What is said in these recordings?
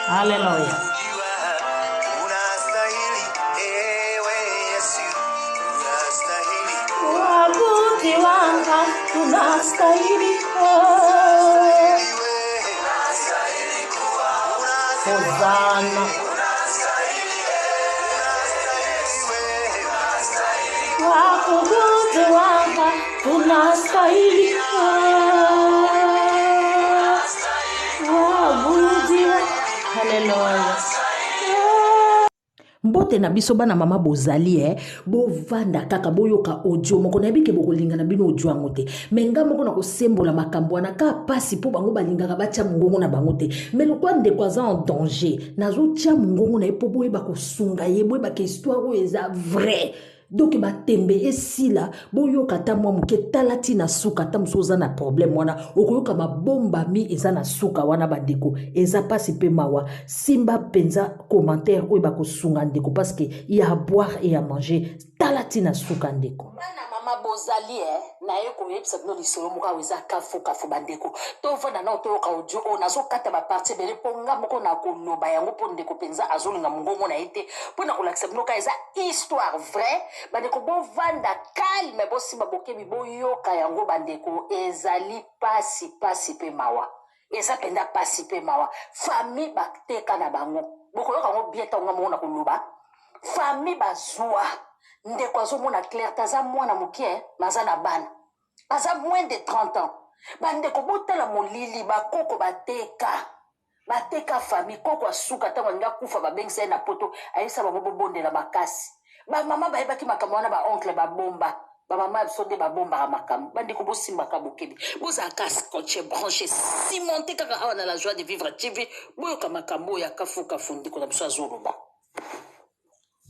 Haleluya. Waabudu wanga tunastahili. Hosana. Waabudu wanga tunastahili. Haleluya. Mbote na biso bana mama bozali bo vanda kaka boyoka audio moko na bike bokolinga na bino audio angote menga moko na kosembola makambo na ka pasi po bango balingaka bacha mungongo na bango te mais le quoi ndeko aza en danger nazo tia mungongo na epo boye bakosunga ye boye ba histoire oyo eza vrai. Donc batembe esila boyoka ta mwa muke talati na suka ta musoza na problème wana okoyoka bomba mi eza na suka wana bandeko eza pasi pe mawa simba penza commentaire oyo bakosunga ndeko parce que il y a à boire et à manger talati na suka ndeko bana mama bozali na yeko yebisa bino lisolo moka weza kafu bandeko to vona na to ka audio ona so kata ba partie bele ponga moko na koloba yango po ndeko penza azolinga mungongo na ite po na kolakisa bino ka eza histoire vrai bandeko bo vanda calme bo simba bokebi bo yoka yango bandeko ezali pasi pe mawa eza penda pasi pe mawa famille bateka na bango boko yoka ngo bieta ngo mona koloba famille bazwa ndeko azomona clair taza mwana mukie maza na bana aza moins de 30 ans bandeko botala molili bakoko bateka famille koko asuka tango nga kufa babengisa na poto ayisa bango bobondela makasi ba mama bayebaki makambo wana ba oncle babomba ba mama sonde babomba makambo bandeko bosimba ka bokebi boza kas coach branché cimenté kaka awa na la joie de vivre TV boyoka makambo ya kafuka fundi ko na biso azoloba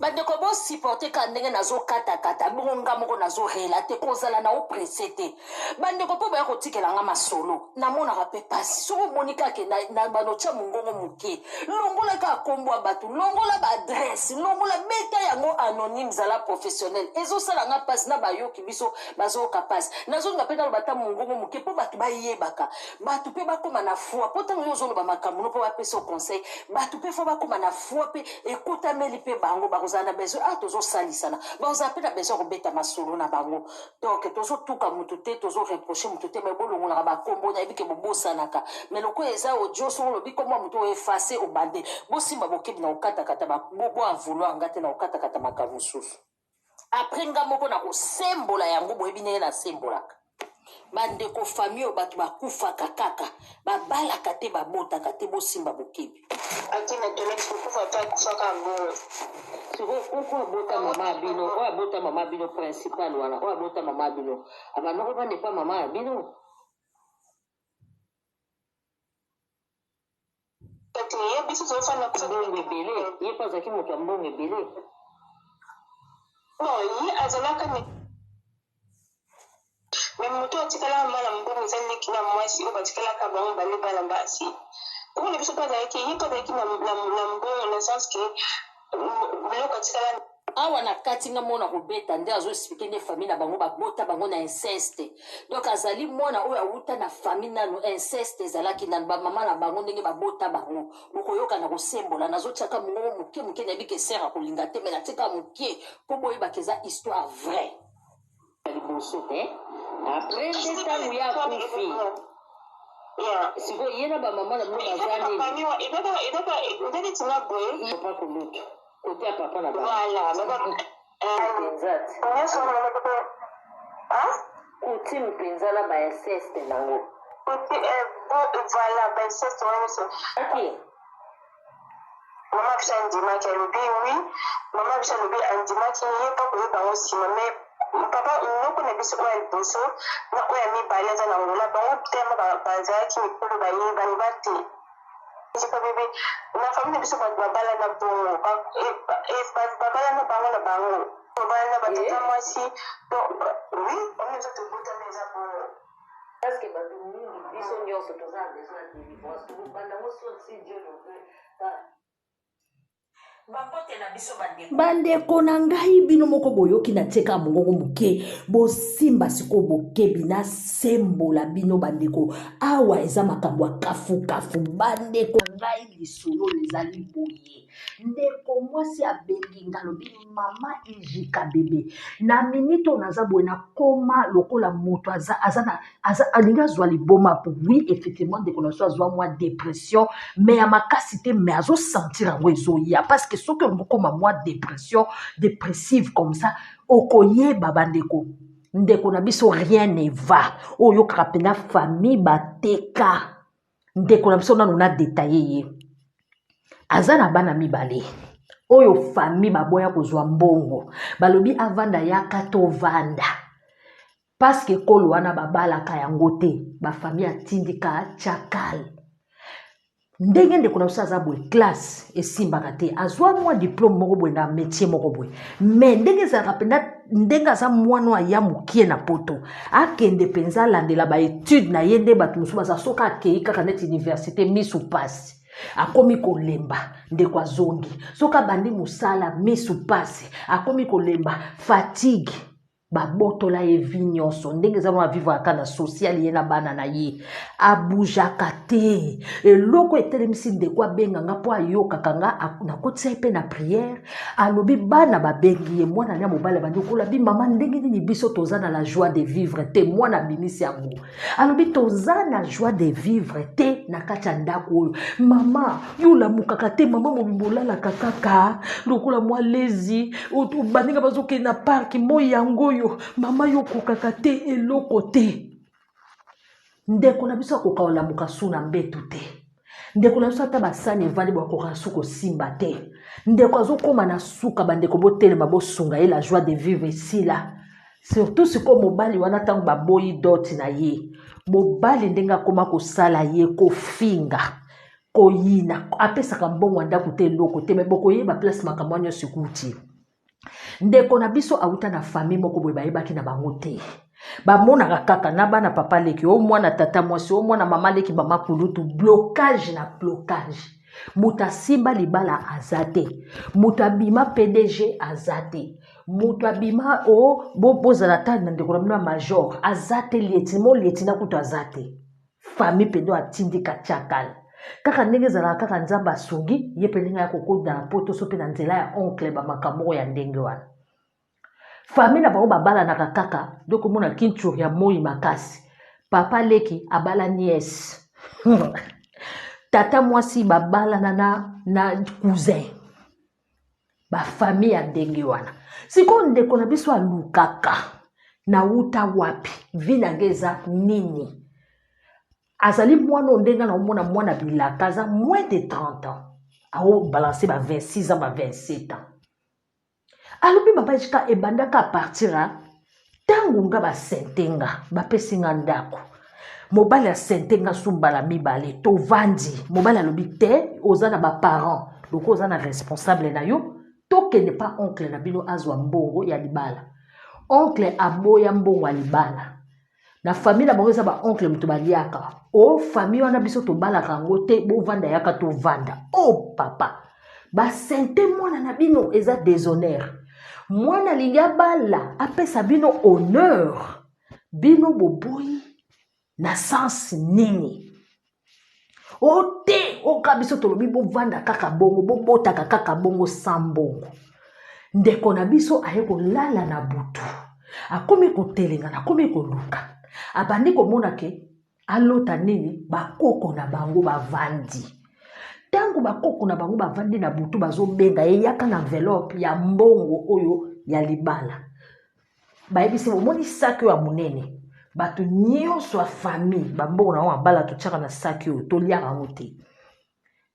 bandeko bo supporter ka ndenge nazo kata bonga moko nazo hela te kozala na opresete bandeko po ba kotikela nga masolo na mona rape pasi so monika ke na banocha mungongo muke longola ka kombo batu longola ba adresse longola beta yango anonyme zala professionnel ezo sala nga pasi na bayoki biso bazo kapasi nazo nga peta bata mungongo muke po batu ba yebaka batu pe bakoma na foi po tango yozo lo ba makambo po ba pesa conseil batu pe fo bakoma na foi pe écoute meli pe bango ozana besoin tozo salisana baza pe na besoin robeta masolo na bango donc tozo tuka mutu te tozo reprocher mutu te mais bolongo na ba kombo na ebike bobosanaka mais loko eza audio so lobi comme mutu effacer au bande bosimba bokebi na okata kata ba bo avouloir ngate na okata kata makavususu après ngamoko na kosembola yango boyebi ne na sembolaka bandeko famille batu bakufaka kaka babalaka te babotaka te bosimba bokebi akina tolex kufa pa kufaka ngo siko abota mama bino o abota mama bino principal wana o abota mama bino abanoko bande pa mama bino tati ye biso zo fana mbongo ebele ye pazaki moto ya mbongo ebele no ye azalaka ni mais moto atikala mala mbongo zani kina mwasi o batikala ka bango bale bala mbasi ko ne biso pazaki ye pazaki na mbongo na sens que biloko atikala awa na kati nga mona kobeta nde azo expliquer ne famille na bango babota bango na inceste donc azali mona oyo awuta na famille nano inceste ezalaki na ba mama na bango ndenge babota bango bokoyoka na kosembola nazotiaka mongo muke na yebike sera kolinga te mais natika muke po boyebaka eza histoire vrai liboso te après nde tango ya kufi siko ye na bamama na bino bazali papa kolutu côté à papa là-bas. Voilà, exact. Côté mpenza la ba inceste nango. Côté voilà, ba inceste wana. OK. Mama bisha ndima ki lobi oui, mama bisha lobi andima ki ye pa ko ba aussi mais papa noko na biso kwa liboso na oya mi baleza na ngola ba tema ba za ki ko ba ye ba ngati. Jika bebe na famille biso ba bala na bongo ba bala na bango na bango ba na ba tata mwasi to oui on nous a tout bout à mesa bongo parce que ba biso nyoso to za besoin de divorce to ba na moso si Dieu le veut bandeko na ngai bino moko boyoki na teka mongongo muke bosimba siko bokebi na sembola bino bandeko awa eza makambo kafu bandeko ngai lisolo ezali boye ndeko mwasi abengi ngalobi mama ijika bebe na minute onaza boye na koma lokola moto alingi azwa liboma po oui effectivement ndeko na so azwa mwa dépression mais ya makasi te mais azosentir yango ezoya parce que soki okokoma mwa dépression dépressive comme ça okoyeba bandeko ndeko na biso rien ne va oyokaka mpena famille bateka ndeko na biso nano na detaye ye aza na bana mibale oyo famille baboya kozwa mbongo balobi avanda yaka tovanda parce que kolo wana babalaka yango te bafamille atindika chakal ndenge ndeko na biso aza boye classe esimbaka te azwa mwa diplôme moko boye na métier moko boye mais ndenge ezalaka mpena ndenge aza mwana aya mokie na poto akende mpenza alandela baétude na ye nde bato mosusu baza soki akei kaka neti université misu pasi akomi kolemba ndeko azongi soki abandi mosala misu pasi akomi kolemba fatigue babotola ye vi nyonso ndenge eza mwana vivre aka na social ye na bana na ye abujaka te eloko etelemisi ndeko abenganga mpo ayokaka nga nakotisa ye mpe na priere alobi bana babengi ye mwana ya mobali bandi okolobi mama ndenge nini biso toza na la joie de vivre te mwana abimisi yango alobi toza na joie de vivre te na kati ya ndako oyo mama yo olamukaka te mama mobimbo olalaka kaka lokola mwa lezi baninga bazokende na parki moi yango oyo mama yo kokaka te eloko te ndeko na biso akoka olamuka su na mbetu te ndeko na biso ata basani evandi bakoka su kosimba te ndeko azokoma na suka bandeko botelema bosunga ye la joie de vivre esila surtout sikoyo mobali wana ntango baboyi doti na ye mobali ndenge akoma kosala ye kofinga koyina apesaka mbongo ya ndako te eloko te me bokoyeba place makambo nyonso ekuti ndeko na biso auta na famille moko boye bayebaki na bango te bamonaka kaka na bana papa leki o mwana tata mwasi o mwana mama leki bamakulutu blocage na blocage mutu asimba libala aza te mutu abima PDG aza te mutu abima bozala ta na ndeko na bino major aza te lieutenant kutu aza te famille pendo atindika chakala kaka ndenge ezalaka kaka nzambe asungi ye mpe ndenge ya kokoda na poto so mpe na nzela ya oncle bamakambo ya ndenge wana famille na bango babalanaka kaka doko mona kinture ya moi makasi papa leki abala nièce tata mwasi babalana na cousin bafamille ya ndenge wana sikoyo ndeko na biso alukaka na uta wapi vi nange eza nini azali mwana ndenge na omona mwana bilaka aza moins de 30 ans ao balancer ba 26 ans ba 27 ans alobi baba jika ebandaka partira tangu nga basentenga bapesinga ndako mobali asentenga sumbala mibale tovandi mobali alobi te oza na baparent loko oza na responsable na yo tokende pa oncle na bino azwa mbongo ya libala oncle aboya mbongo ya libala na famille na bango eza ba oncle mutu baliaka o famille wana biso tobalaka yango te bovanda yaka tovanda o papa basente mwana na bino eza déshonneur mwana alingi abala apesa bino honneur bino boboyi na sens nini o te oka biso tolobi bovanda kaka bongo bobotaka kaka bongo sans mbongo ndeko na biso aye kolala na butu akomi kotelenga akomi koluka abandi komona ke alota nini bakoko na bango bavandi tango bakoko na bango bavandi na butu bazobenga ye yaka na enveloppe ya mbongo oyo ya libala bayebisi bomoni saki oyo ya monene bato nyonso ya famille bambongo na bango abala totiaka na saki oyo toliaka yango te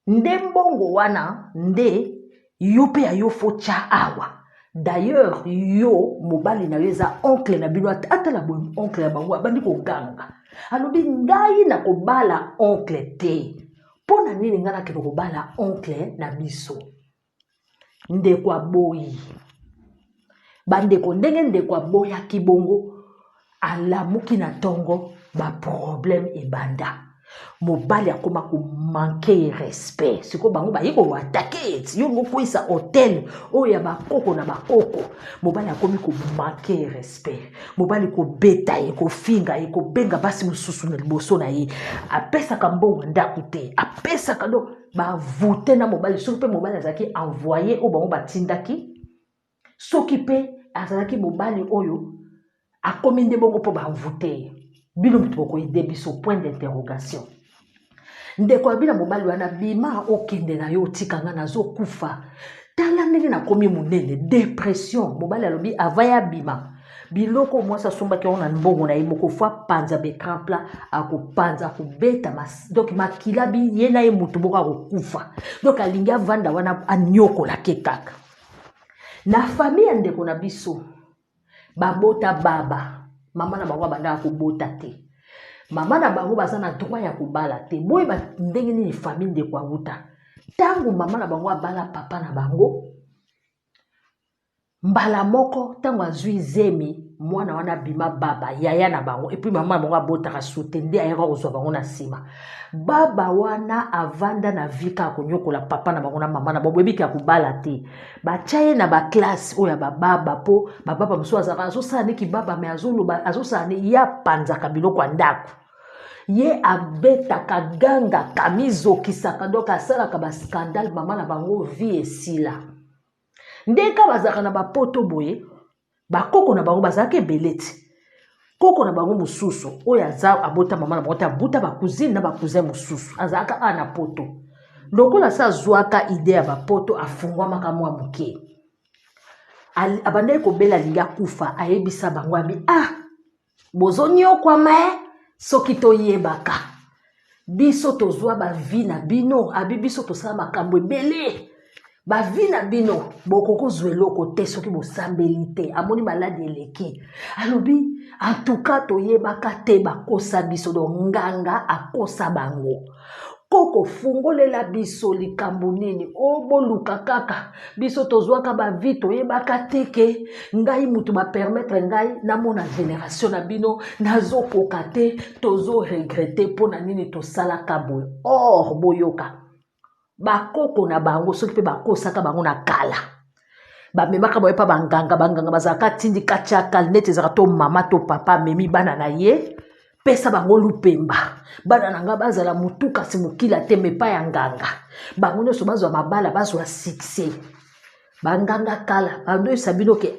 nde mbongo wana nde yo mpe ya yo fo tya awa d'ailleurs yo mobali na yo eza oncle na bino atala boye oncle ya bango abandi koganga alobi ngai na kobala oncle te mpo na nini ngai nakende kobala oncle na biso ndeko aboyi bandeko ndenge ndeko aboyaki bongo alamuki na ntongo baproblème ebanda mobali akoma komanke respect sikoyo bango baye koatake eti yo mokwisa hotel oyo ya bakoko na bakoko mobali akomi komanke respect mobali kobeta ye kofinga ye kobenga basi mosusu na liboso na ye apesaka mbongo ndako te apesaka do ba voter na mobali soki pe mobali azaki envoyer o bango batindaki soki pe azalaki mobali oyo akomi nde bongo po ba voter bino mutu bokoyede biso point d'interrogation ndeko abina mobali wana bima okende na yo otikanga nazokufa tala ndenge nakomi munene dépression mobali alobi avaya bima biloko mwasi asombaki yango na mbongo na ye moko fo apanza becran plat akopanza akobeta donc makilabi ye na ye mutu moko akokufa donc alingi avanda wana anyokolaki kaka na famille ya ndeko na biso babota baba mama na bango abandaka kobota te mama na bango baza na droit ya kobala te boyeba ndenge nini famille ndeko awuta ntango mama na bango abala papa na bango mbala moko ntango azwi zemi mwana wana bima baba yaya na bango epuis mama na bango abotaka sute nde ayaka kozwa bango na nsima baba wana avanda na vika akonyokola papa na bango na mama na bango ebiki ya kobala te batya ye na baklase oyo ya bababa mpo bababa mosusu azalaka azosala ndeki baba me azoloba azosala nde ye apanzaka biloko ya ndako ye abetaka gangaka mizokisaka donc asalaka baskandale mama na bango vi esila ndeka bazalaka na bapoto boye bakoko na bango bazalaka ebele ti koko na bango mosusu oyo aza abota mama na bango te abuta bacousine na bacousin mosusu azalaka a na poto lokola sa azwaka ide ya bapoto afungwamaka mwa moke abandaki kobela alingi akufa ayebisa bango abi bozonyokwama soki toyebaka biso tozwa bavi na bino abi biso tosala makambo ebele bavi na bino bokokozwa eloko te soki bosambeli te amoni maladi eleki alobi antuka toyebaka te bakosa biso do nganga akosa bango koko fungolela biso likambo nini boluka kaka biso tozwaka bavi toyebaka teke ngai mutu bapermettre ngai namona génération na bino nazokoka te tozo regrete mpo na nini tosalaka boye or boyoka bakoko na bango soki pe bakosaka bango na kala bamemaka boye pa banganga bazalaka tindi kati ya kala neti ezalaka to mama to papa amemi bana na ye pesa bango lupemba bana na nga bazala mutu kasi mokila te mepa ya nganga bango nyonso bazwa mabala bazwa succès banganga kala bandoyisa bino ke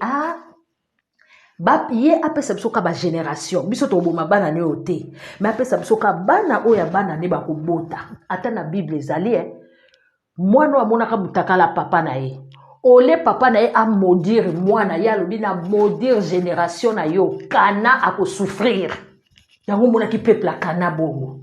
ye apesa biso ka bagénération biso toboma bana ne oyo te me apesa biso ka bana oyo ya bana ne bakobota ata na bible ezali mwana amonaka mutakala papa na ye ole papa na ye amodire mwana ye alobi na modire génération na yo kana akosouffrir yango monaki peuple akana bongo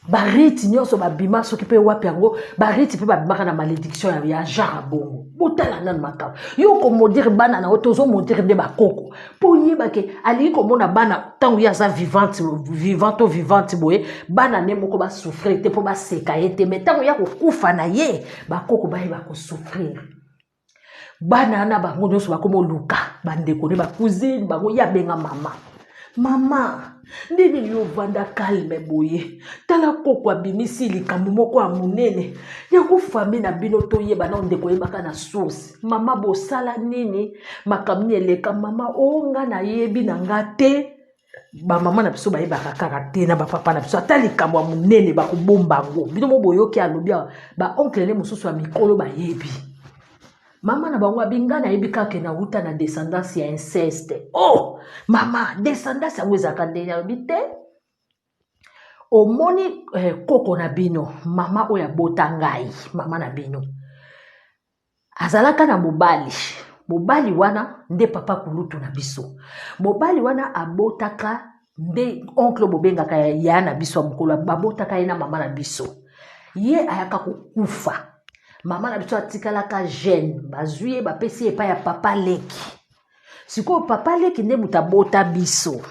bariti nyonso babima soki pe wapi yango bariti pe babimaka na malédiction ya genre bongo botala nanu makabo yo komodire bana na yo tozomodire nde bakoko mpo yebake alingi komona bana ntango ye aza vivante boye bana ne moko basouffrir te mpo baseka ye te me ntango ya kokufa na ye bakoko bayeba kosouffrir bana na bango nyonso bakomoluka bandeko ne bacousine bango ya benga mama ndeni yo vanda kalme boye tala koko abimisi likambo moko ya monene ya kofami na bino toyeba na ndeko yebaka na source mama bosala nini makamni eleka mama onga na yebi na nga te bamama na biso bayebaka kaka te na bapapa na biso ata likambo ya monene bakobomba ngo bino mo boyoki alobi baoncle ne mosusu ya mikolo bayebi mama na bango abinga na yebi kaka na wuta na descendance ya inceste mama descendance yango ezalaka ndenge alobi te omoni koko na bino mama oyo abota ngai mama na bino azalaka na mobali wana nde papa kulutu na biso mobali wana abotaka nde oncle bobengaka ya na biso ya mokolo babotaka ye na mama na biso ye ayaka kokufa mama na biso atikalaka jeune bazwi ye bapesi ye epai ya papa leki sikoyo papa leki nde mutu abota biso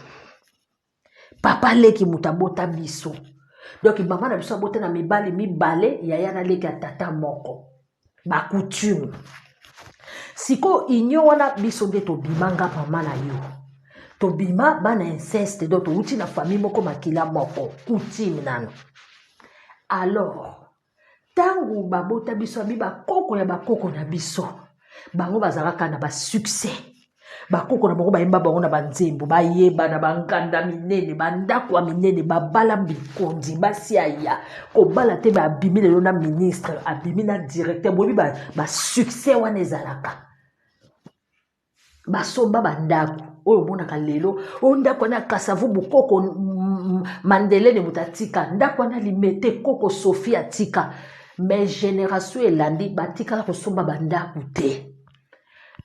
papa leki mutu abota biso donc mama na biso abota na mibali mibale yaya na leki ya tata moko bakoutume sikoyo inyo wana biso nde tobimanga mama na yo tobima bana inceste donc towuti na famille moko makila moko coutume nano alors tango babota biso abi bakoko ya bakoko na biso bango bazalaka na basuccès bakoko na bango bayemba bango na banzembo bayeba na banganda minene bandako ya minene babala bikondi basi aya kobala te babimi lelo na ministre abimi na directeur boyebi basuccès wana ezalaka basomba bandako oyo omonaka lelo oyo ndako wana kasavu bukoko mandelene moto atika ndako wana limete koko sophie atika mais génération elandi batikala kosomba bandako te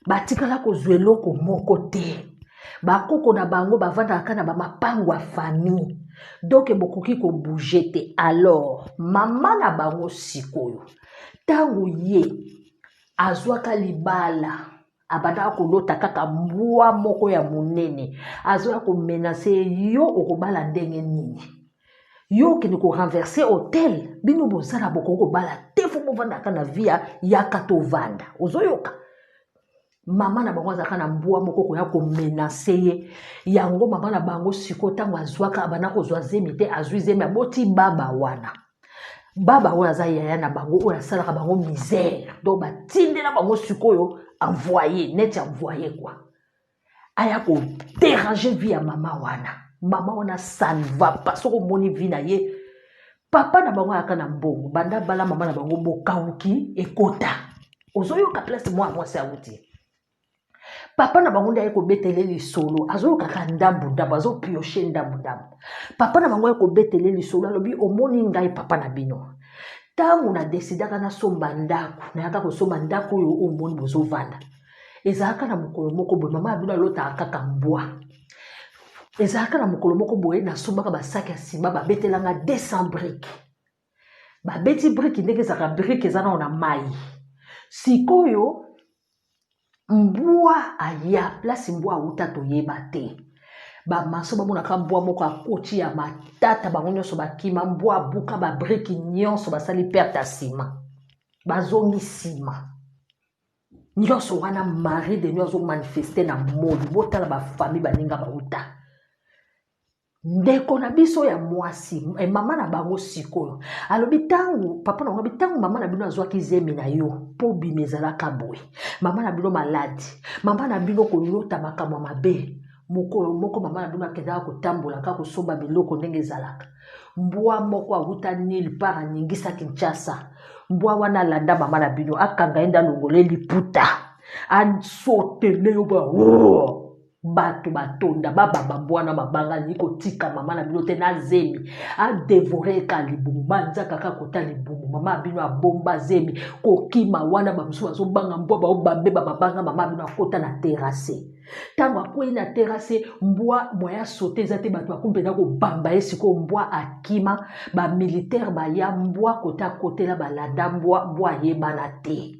batikala kozwa eloko moko te bakoko na bango bavandaka na bamapango ya famille donc bokoki kobouge te alors mama na bango sikoyo ntango ye azwaka libala abandaka kolota kaka mbwa moko ya monene azwaka komenase yo okobala ndenge nini yo okende korenverse hotel bino bozala bokoki kobala te fo bovandaka na via yaka tovanda ozoyoka mama na bango azalaka na mbwa moko koya komenase ye yango mama na bango sikoyo ntango azwaka abanda kozwa zemi te azwi zemi aboti baba wana baba oyo aza yaya na bango oyo asalaka bango misère donc batindela bango sikoyo envoyé neti envoyé quoi aya kodéranger vie ya mama wana ça ne va pas soko omoni vie na ye papa na bango ayaka na mbongo banda bala mama na bango bokauki ekota ozoyoka place mwasi awuti papa na bango nde aye kobetele lisolo azoyokaka ndambu azopioche ndambu papa na bango aye kobetele lisolo alobi omoni ngai papa na bino ntango na desidaka nasomba ndako nayaka kosomba ndako oyo omoni bozovanda ezalaka na mokolo moko boye mama ya bino alotaka kaka mbwa ezalaka na mokolo moko boye nasombaka basaki ya nsima babetelanga 200 brike babeti brike ndenge ezalaka brike eza nao na mai sikoyo mbwa aya place mbwa auta toyeba te bamaso bamonaka mbwa moko akoti ya matata bango nyonso bakima mbwa abuka babriki nyonso basali perte ya nsima bazongi nsima nyonso wana mari de nyonso manifeste na modi botala bafamille baninga bauta ndeko na biso ya mwasi mama na bango sikoyo alobi ntango papa na bango ntango mama na bino azwaki zemi na yo mpo bima ezalaka boye mama na bino maladi mama na bino kolota makambo mabe mokolo moko mama na bino akendaka kotambola kaka kosomba biloko ndenge ezalaka mbwa moko awuta nili par aningisa Kinshasa mbwa wana alanda mama na bino akanga ye nde alongole liputa asotele yo bato batonda bababa mbwana mabanga ni kotika mama na bino te na zemi adevore ka libumu manza kaka kota libumu mama bino abomba zemi kokima wana bamusu bazobanga mbwa baobambe babanga mama bino akota na terrasse tango akwei na terrasse mbwa moya sote eza te bato bakumpena kobamba ye sikoyo mbwa akima bamilitaire baya mbwa kota akotela balanda mbwa ayebana te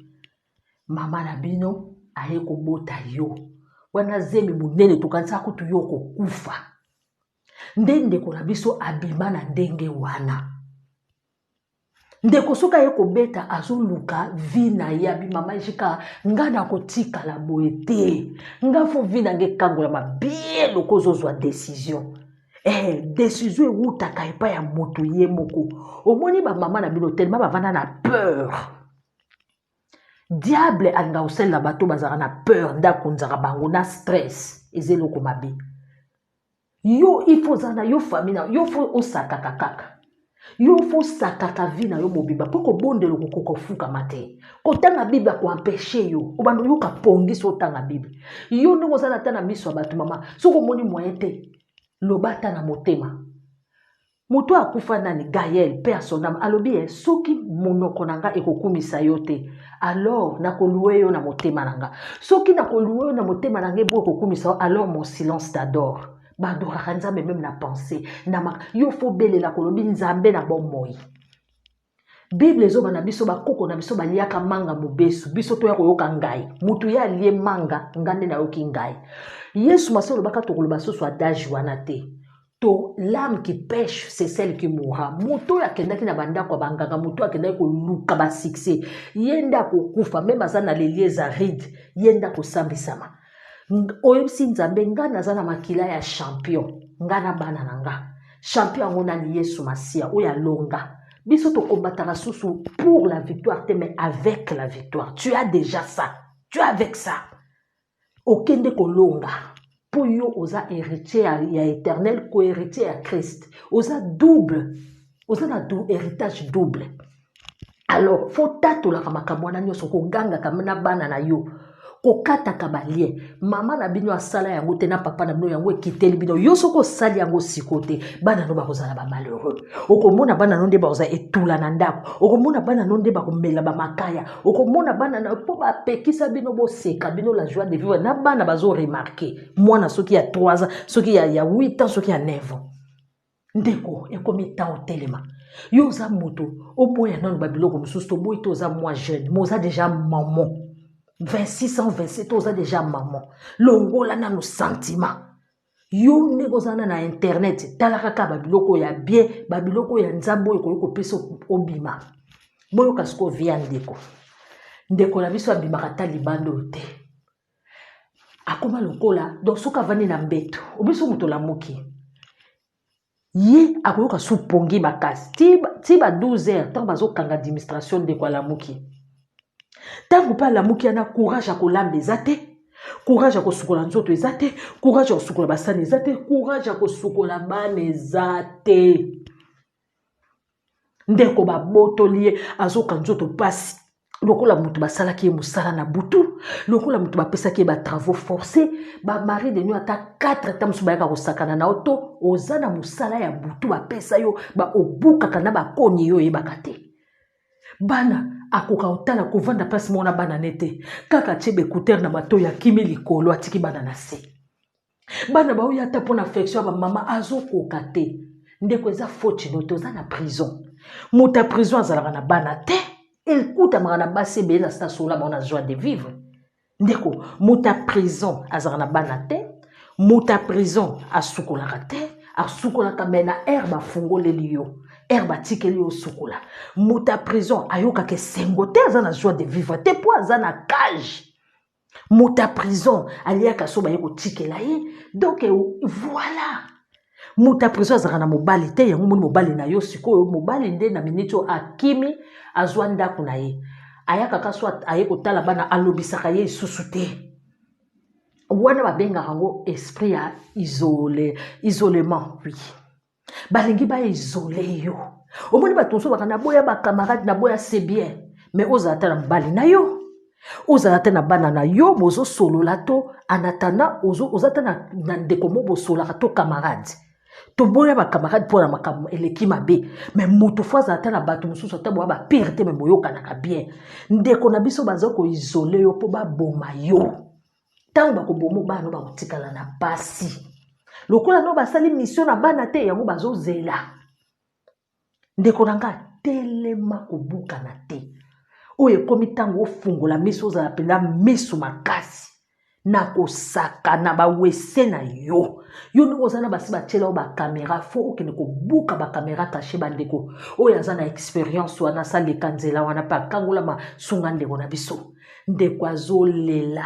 mama na bino aye kobota yo wana zemi munene tokanisa kutu yo kokufa ndeko na biso abima na ndenge wana ndeko soka ye kobeta azoluka vi na ye abima majika nga na kotikala boye te nga fo vi na nge kangola mabie loko ozozwa décision décision ewutaka epai ya moto ye moko omoni bamama na bino telema bavanda na peur diable alinga kosalela bato bazalaka na peur ndako nzaka bango na stress eza eloko mabe yo ifo ozala na yo famille na yo fo osakaka kaka yo fo sakaka vi na yo mobimba mpo kobondela okokofukama te kotanga biblia koampeshe yo obanda oyoka pongi so otanga biblia yo ndenge ozala ata na miso ya bato mama soki omoni moyen te loba ata na motema moto akufa nani Gaël père son âme alobi soki monoko nanga ekokumisa yo te alors nakoluwe yo na motema nanga soki nakoluwe yo na motema nanga ebo ekokumisa alors mon silence t'adore badoraka nzambe même na pensée yo fo belela kolobi nzambe na bomoi Bible ezoba na biso bakoko na biso baliaka manga mobesu biso to ya koyoka ngai mutu ya alie manga ngande na yoki ngai Yesu masolo baka tokoloba soso adage wana te to l'âme qui pêche c'est celle qui mourra moto ya kendaki na bandako banganga moto akendaki koluka ba succès yenda kokufa même azana lelieza ride yenda kosambisama oyebisi nzambe nga naza na makila ya champion nga na bana nanga champion yango nani Yesu Masia oyo alonga biso tokombataka susu pour la victoire te mais avec la victoire tu as déjà ça tu as avec ça okende kolonga po yo oza héritier ya éternel ko héritier ya Christ oza double oza na héritage double. Alors faut tatolaka makambo wana nyonso kogangaka na bana na yo kokataka balie mama na bino asala yango te na papa na bino yango ekiteli bino yo soko osali yango siko te bana no bakozala ba malheureux okomona bana no nde bakoza etula na ndako okomona bana no nde bakomela bamakaya okomona bana na po bapekisa bino boseka bino la joie de vivre na bana bazo remarquer mwana soki ya 3 ans soki ya 8 ans soki ya 9 ans ndeko ekomi ta otelema yo za moto oboya nano babiloko mosusu toboyi to oza moi jeune moza déjà maman 26 ans 27 oza déjà maman longola nano sentiment yo ndeko ozana na internet tala kaka babiloko ya bien babiloko ya nzambe oyo koyoko pesa obima boyoka siko via ndeko na biso abimaka ta libando te akoma lokola donc soki avandi na mbeto obiso moto lamuki ye akoyoka supongi makasi ti ba 12 heures ntango bazokanga administration ndeko alamuki ntango mpe alamuki ana courage ya kolamba eza te courage ya kosukola nzoto eza te courage ya kosukola basani eza te courage ya kosukola bana eza te ndeko babotoli ye azoka nzoto pasi lokola mutu basalaki ye mosala na butu lokola mutu bapesaki ye batravaux forcés bamari de nuit ata 4 temps mosusu bayaka kosakana na oto oza na mosala ya butu bapesa yo obukaka na bakoni yo oyebaka te bana akoka otala kovanda place moko na bana ne te kaka tie baekutere na bato ya kimi likolo atiki bana na se bana baoya ata mpo na affection ya bamama azokoka te ndeko eza faute no te oza na prison moto ya prison azalaka na bana te ekutamaka na basi ebele na sita sola bango na joie de vivre ndeko moto ya prison azalaka na bana te moto ya prison asukolaka te asukolaka me na herbe afungoleli yo herbe atikeli yo osukola moto ya prison ayokaka esengo te aza na joie de vivre te mpo aza na cage moto ya prison aliaka so baye kotikela ye donc voilà moto ya prison azalaka na mobali te yango moni mobali na yo sikoyo mobali nde na miniti oyo akimi azwa ndako na ye ayakaka so aye kotala bana alobisaka ye lisusu te wana babengaka yango esprit ya isolement oui balingi baisole yo omoni bato mosusu baka naboya bakamarade naboya c'est bien mais ozala te na mobali na yo ozala te na bana na yo bozosolola to anatanda oza te na ndeko mo bosolaka to camarade toboya bakamarade mpo na makambo eleki mabe mais moto fo azala te na bato mosusu ata boya bapire te me boyokanaka bien ndeko na biso baza koisole yo mpo baboma yo ntango bakoboma bana bakotikala na pasi lokola no basali mission na bana te yango bazozela ndeko na nga telema kobukana te oyo ekomi ntango ofungola miso ozala mpela miso makasi na kosaka na bawese na yo ndenge oza na basi batiela oyo bakamera fo okende kobuka bakamera kashe bandeko oyo aza na expérience wana asaleka nzela wana mpe akangola masunga ndeko na biso ndeko azolela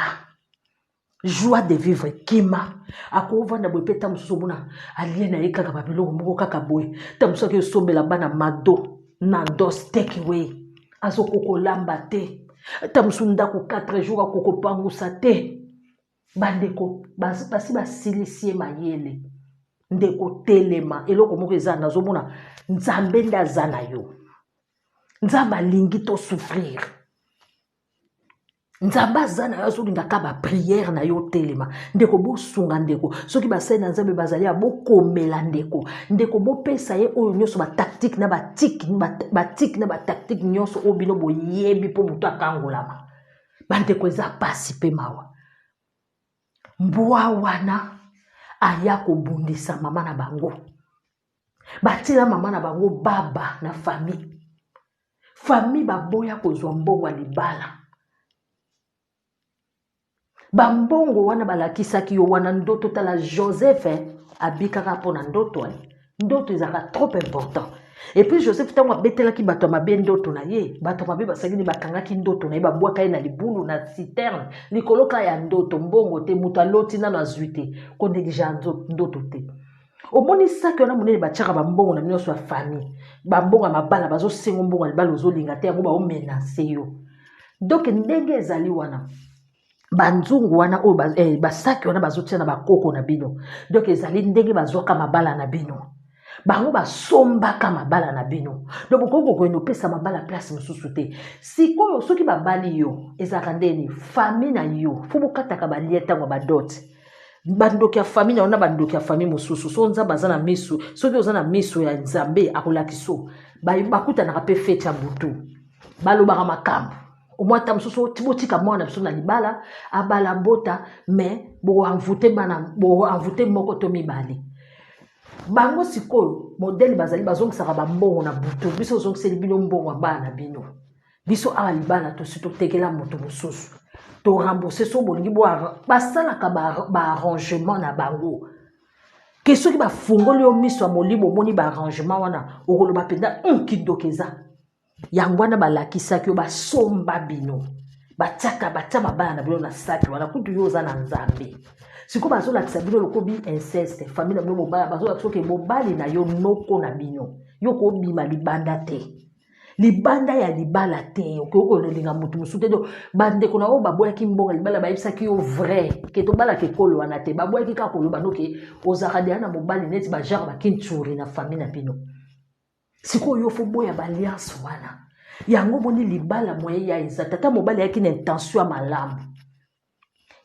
joie de vivre kima akovanda boye mpe ta mosusu omona alie na ye kaka babiloko moko kaka boye ta mosusu aki osombela bana mado na ndos takeaway azokokolamba te ta mosusu ndako 4 jours akokopangusa te bandeko basi basilisi ye mayele ndeko telema eloko moko eza nazomona nzambe nde aza na yo nzambe alingi tosouffrir nzambe aza na yo azolingaka bapriere na yo telema ndeko bosunga ndeko soki basali na nzambe bazali ya bokomela ndeko bopesa ye oyo nyonso batactique na batike na batactique nyonso oyo bino boyebi mpo moto akangolama bandeko eza pasi mpe mawa mbwa wana aya kobundisa mama na bango batila mama na bango baba na famille baboya kozwa mbongo ya libala bambongo wana balakisaki yo wana ndoto tala Joseph abikaka mpo na ndoto ezalaka trop important et puis Joseph ntango abetelaki bato ya mabe ndoto na ye bato ya mabe basakini bakangaki ndoto na ye babwaka ye na libulu na citerne likoloka ya ndoto mbongo te moto aloti nano azwi te konéglige ndoto te omonisaki wana monene batiaka bambongo na nyonso ya famille bambongo ya mabala bazosenga mbongo ya libala ozolinga te yango baomenase yo donc ndenge ezali wana banzungu wana oyo basaki wana bazotia na bakoko na bino donc ezali ndenge bazwaka mabala na bino bango basombaka mabala na bino donc bokoki kokende opesa mabala place mosusu te sikoyo soki babali yo ezalaka ndeni famille na yo fo bokataka balie ntango ya badote bandoki ya famille na yo na bandoki ya famille mosusu so nzambe aza na miso soki oza na miso ya nzambe akolakisa bakutanaka mpe fete ya butu balobaka makambo omoi ata mosusu botika mwana biso na libala abala mbota me boanvute moko to mibale bango sikoyo modele bazali bazongisaka bambongo na butu biso ozongiseli bino mbongo ya bana na bino biso awa libala tosi totekela moto mosusu torembourse so bolingi basalaka baarrangement na bango ke soki bafungoli yo miso ya molimo omoni baarrangement wana okoloba mpenza kindoka eza yango wana balakisaki yo basomba bino batia mabala na bino na saki wana kutu yo oza na nzambe sikoyo bazolakisa bino lokobi inceste famille na bino mobala bazolakisa oke mobali na yo noko na bino yo kobima libanda te libanda ya libala te okokolinga motu mosusu te bandeko na oyo baboyaki mbongo libala bayebisaki yo vrai ke tobalaka ekolo wana te baboyaki kaka koloba noke ozalaka deya na mobali neti bajare bakinturi na famille na bino sikoyo yo fo boya baalliance wana yango moni libala moye ya eza tata mobali ayaki na intention ya malamu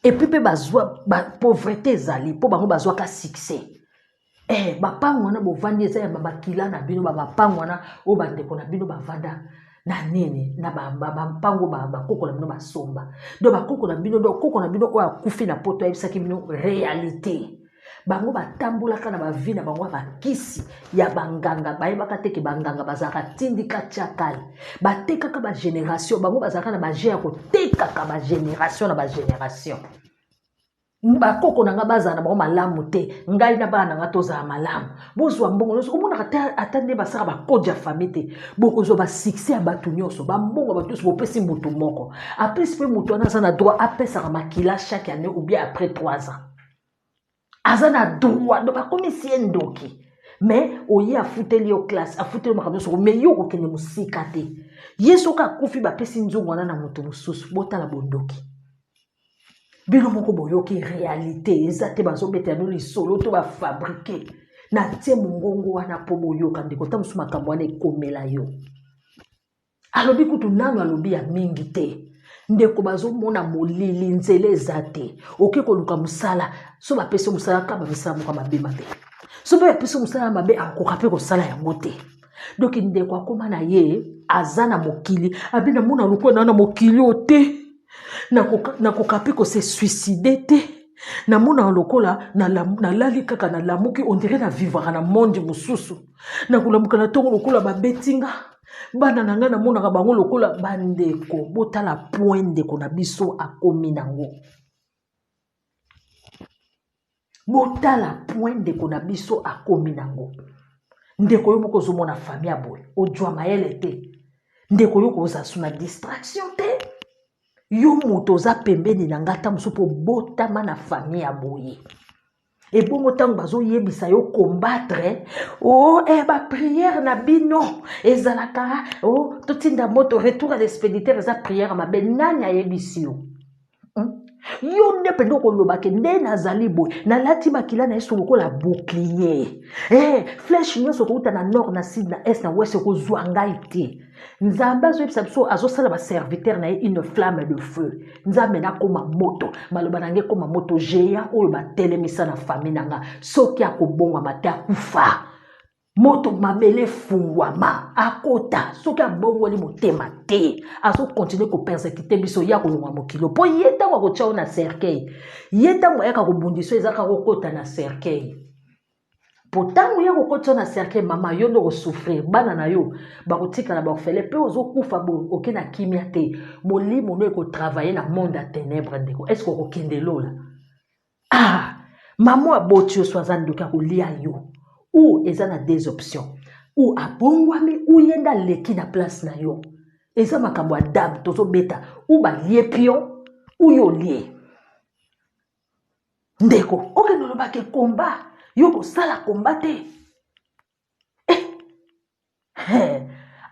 epuis mpe bazwa pauvreté ezali mpo bango bazwaka succès bapango wana bovandi eza ya bakila na bino bapango wana oyo bandeko na bino bavanda na nini na bampango bakoko na bino basomba donc bakoko na bino donc koko na bino oyo akufi na poto ayebisaki bino réalité bango batambolaka na bavi na bango bakisi ya banganga bayebaka teke banganga bazalaka tindika tiakali batekaka bagénération bango bazalaka na baje ya kotekaka bagénération na bagénération bakoko na nga bazala na bango malamu te ngai na bana na nga tozala malamu bozwa mbongo nyonso omonaka te ata nde basala bakode ya famille te bokozwa basuccès ya bato nyonso bambongo bato nyonso bopesi motu moko apesi mpe motu wana aza na droit apesaka makila chaque année ou bien après 3 ans aza na droit donc bakomisi ye ndoki mais oye afuteli yo classe afuteli makambo nyonso mais yo okokende mosika te ye soki akufi bapesi nzongo wana na moto mosusu botala bondoki bino moko boyoki réalité eza te bazobetela no lisolo to bafabrike na tie mongongo wana mpo boyoka ndeko ta mosusu makambo wana ekomela yo alobi kutu nano alobi ya mingi te ndeko bazomona molili nzela eza te oke koluka mosala so bapesi mosala kaka misala moko mabema te so mpe bapesi mosala mabe akoka mpe kosala yango te donc ndeko akoma na ye aza na mokili abi namona lokola na mokili o te nakoka mpe kose suicide te namona lokola nalali kaka nalamuki ondire na vivaka na monde mosusu nakolamuka na ntongo lokola babetinga bana na ngai namonaka bango lokola bandeko botala point ndeko na biso akomi nango botala point ndeko na biso akomi nango ndeko yo moko ozomona famille ya boye ojwa mayele te ndeko yo koza su na distraction te yo moto oza pembeni na ngata mosusu mpo botama na famille ya boye ebongo ntango bazoyebisa yo combattre bapriere na bino ezalaka totinda moto retour à l'expéditeur eza priere mabe nani ayebisi yo yo nde mpenza okolobake nde nazali boye nalati makila na yesu lokola bouclier flèche nyonso okouta na nord na sud na est na west okozwa ngai te nzambe azoyebisa biso azosala baserviteur na ye une flamme de feu nzambe nakoma moto maloba na nge ekoma moto géant oyo batelemisa na famille na nga soki akobongwama te akufa moto mabele fungwama akota soki abongoli motema te azokontinue kopersekite biso ya kolongwa mokilo mpo ye ntango akotya yo na cercueil ye ntango ayaka kobundisa ezaka kokota na cercueil po ntango ya kokotya na cercueil mama yo nde okosouffrir bana na yo bakotikala baorfele mpe ozokufa boye oke na kimia te molimo no ekotravaille na monde ya ténèbre ndeko estce okokende lola mama aboti yo so aza ndoki akolia yo ou eza na des options ou abongwami ou yenda aleki na place na yo eza makambo ya dame tozobeta ou balie pion ou yo lie ndeko okende olobaki komba yo kosala komba te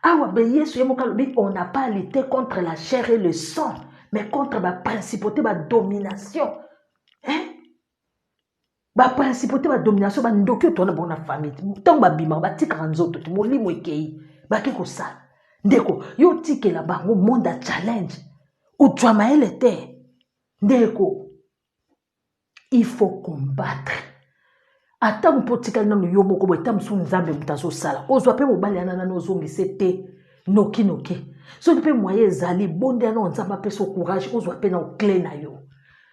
awa be yesu ye moko alobi on n'a pas lutté contre la chair et le sang mais contre la principauté, la domination. Hein? La principauté, la domination, la ndoki to na bona famille. Tant ba bima ba tika nzoto, mo limo ekei. Ba kiko sa. Ndeko, yo tike la bango monde challenge. Ou tu amaele te. Ndeko, il faut combattre. Ata mpotika nanu yo moko bo eta msu nzambe mutazo sala. Ozwa pe mobali anana no zongi sete noki noki. So pe moye ezali bonde ana nzamba pe so courage ozwa pe na okle na yo.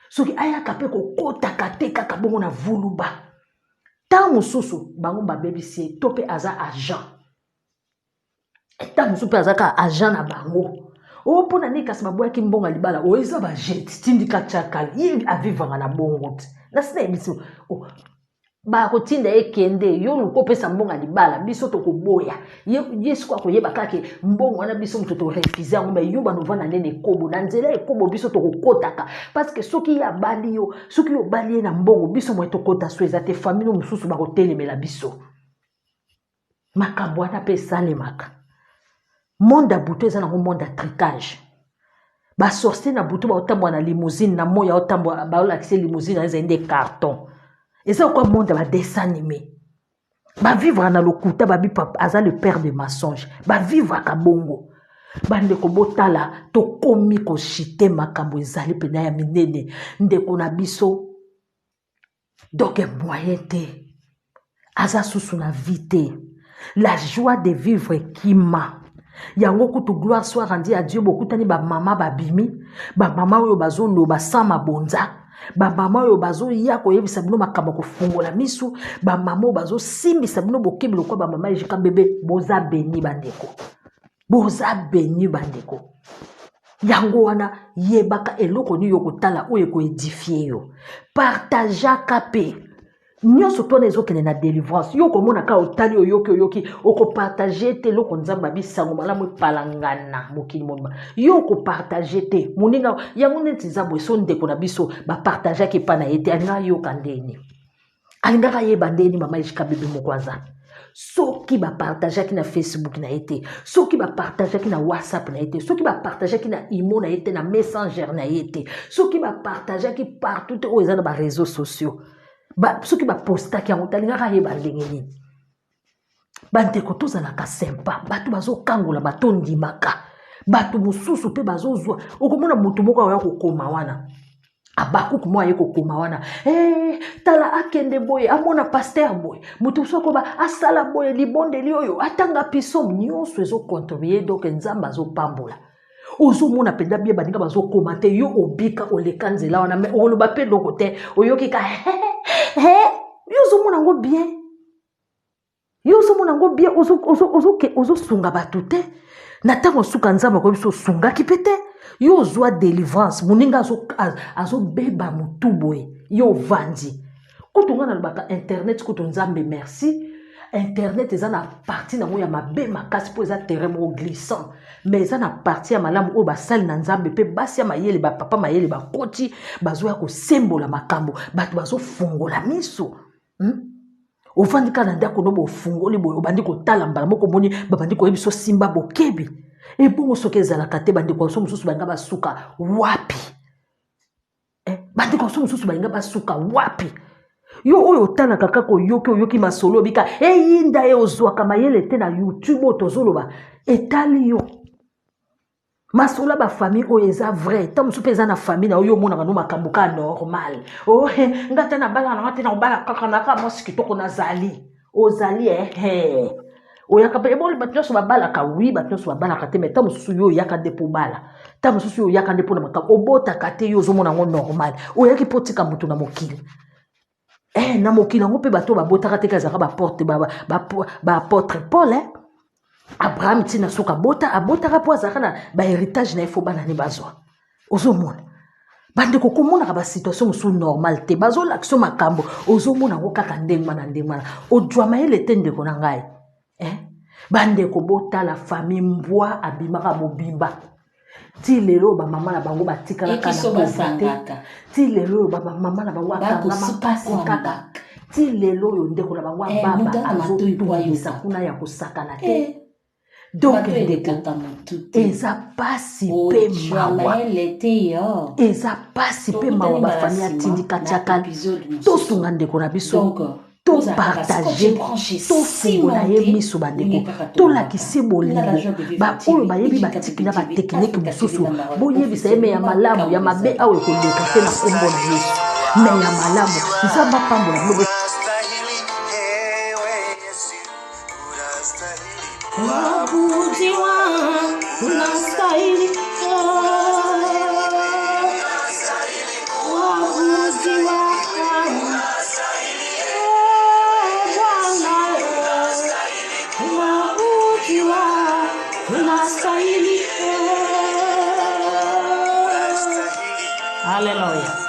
So ki aya kape ko kota kate kaka bongo na vuluba. Ta mususu bango ba baby si to pe aza agent. Ta mususu pe aza ka agent na bango. O pona ni kasi maboya ki mbonga libala o eza ba jet tindika chakal yi avivanga na bongo. Na sina ebiso. Ba kotinda ekende yo lukopesa mbonga libala biso to koboya yesu kwa koyeba kake mbongo wana biso mto to refuser ngomba yo banovana nene kobo na nzela ekobo biso to kokotaka parce que soki ya bali yo soki yo bali na mbongo biso mo to kota so ezate famille mususu ba kotelemela biso makambo wana pe salemaka monde abuto eza na monde à tricage ba sorcier na buto ba otambwa na limousine na moya otambwa ba olakise limousine eza inde carton. Et ça, quoi, monde va dessin animé. Va vivre dans le kouta, va vivre à le père de mensonges. Va vivre à Kabongo. Bande ko botala, to komi ko shite makambo ezali pena ya minene. Ndeko na biso. Donc, moyen te. Aza susu na vite. La joie de vivre qui m'a. Yango kutu gloire soit rendue à Dieu. Beaucoup tani ba mama ba bimi. Ba mama oyo bazo lo ba sama bonza. Ba mama yo bazo ya ko yebisa bino makambo ko fungola misu ba mama bazo simbisa bino bokebelo kwa ba mama ejika bebe boza beni bandeko yango wana yebaka eloko ni yo kotala oyo ko edifier yo partager kape nyoso to na ezokene na délivrance yo ko mona ka otali oyoki oko partager te loko nzamba bisango malamu palangana mokili momba yo ko partager te muninga yango neti zabo so ndeko na biso ba partager ke pana ete alinga yo kandeni alinga ka yeba ndeni mama ejika bebe mokwaza soki ba partager ki na Facebook na ete soki ba partager ki na WhatsApp na ete soki ba partager ki na imo na ete na Messenger na ete soki ba partager ki partout o ezana ba réseaux sociaux ba soki ba posta ki yango talinga ka yeba ndenge nini bandeko tozalaka sempa bato bazokangola bato ndimaka bato mosusu pe bazozwa okomona motu moko oya kokoma wana abakuku mwa ye kokoma wana tala akende boye amona pasteur boye motu soko ba asala boye libondeli oyo atanga piso nyonso ezokontribue donc nzamba azopambola ozomona penda bie baninga bazokoma te yo obika oleka nzela wana me oloba pe loko te oyoki ka yo ozomona ngo bien yo ozomona ngo bien ozosunga bato te na ntango osuka nzambe ko biso osungaki pe te yo ozwa délivrance moninga azobeba motu boye yo ovandi kutu nga nalobaka internet kutu nzambe merci internet eza na partie nango ya mabe makasi mpo eza terrain moko glissant mais eza na partie ya malamu oyo basali na nzambe mpe basi ya mayele bapapa mayele bakoti bazoya kosembola makambo bato bazofungola miso ofandi kaka na ndako no bofungoli boye obandi kotala mbala moko moni babandi koyebi so simba bokebi ebongo soki ezalaka te bandeko so mosusu balinga basuka wapi bandeko so mosusu balinga basuka wapi yo oyo otalaka kaka oyoki masolo obika eyinda ye ozwaka mayele te na YouTube oyo tozoloba etali yo masolo ba famille oyo eza vrai ta mosusu mpe eza na famille na oyo omonaka no makambo ka normal ngata na bala na te na obala kaka na ka mosi kitoko nazali ozali oyaka pe eboli bato nyonso babalaka wi bato nyonso babalaka te mais ta mosusu yo oyaka nde mpo bala ta mosusu yo oyaka nde mpo na makambo obotaka te yo ozomona ngo normal oyaki mpo tika motu na mokili na mokili yango mpe bato babotaka te kazaka baapôtre Paul Abraham tina soka abotaka mpo azalaka na bahéritage na ye fo bana ne bazwa ozomona bandeko komonaka basituation mosusu normal te bazolakisa makambo ozomona yango kaka ndenge wana ojwama ele te ndeko na ngai bandeko botala famille mbwa abimaka mobimba ti lelo ba mama na bango batikalaka na pauvreté ti lelo ba mama na bango akanga ti lelo yo ndeko na bango baba azotuisa kuna ya kosakana te donc ndeko eza pasi pe mawa eza pasi pe mawa bafamille atindika tiaka tosunga ndeko na biso topartage tofungola ye miso bandeko tolakisi bolingo baoyo bayebi batiki na bateknike mosusu boyebisa ye me ya malamu ya mabe awa ekoleka te na kombo na yesu me ya malamu nzambe apambola bino Wabudiwa, unastahili. Wabudiwa, wabudiwa, unastahili. Hallelujah.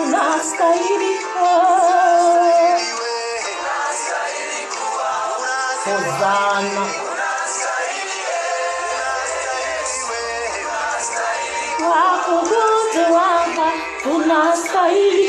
Unastahili. Hosana. Wakubudu wanga unastahili.